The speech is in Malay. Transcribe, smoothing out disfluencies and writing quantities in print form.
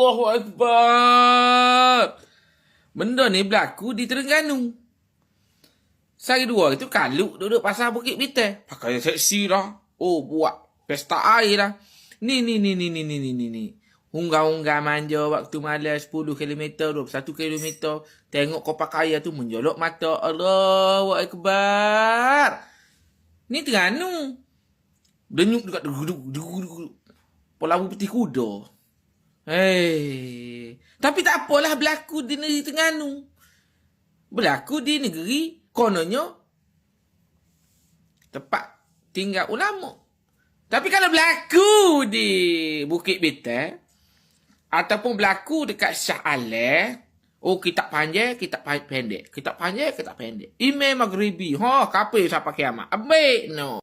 Allahu Akbar. Benda ni berlaku di Terengganu. Saya dua itu kaluk duduk pasar Bukit Bintang. Pakai seksi dah. Oh, buat pesta air dah. Ni. Unggah-unggah manja waktu malam 10 km, 21 km. Tengok kopak kaya tu menjolok mata. Allahu Akbar. Ni Terengganu. Denyuk dekat duduk. Pelabu peti kuda. Tapi tak apalah berlaku di negeri Terengganu. Berlaku di negeri kononnya tempat tinggal ulama. Tapi kalau berlaku di Bukit Bintang ataupun berlaku dekat Shah Alam, kitab panjang, kitab pendek. Kitab panjang, kitab pendek. Imam Maghribi. Kapil sampai kiamat. Baik no.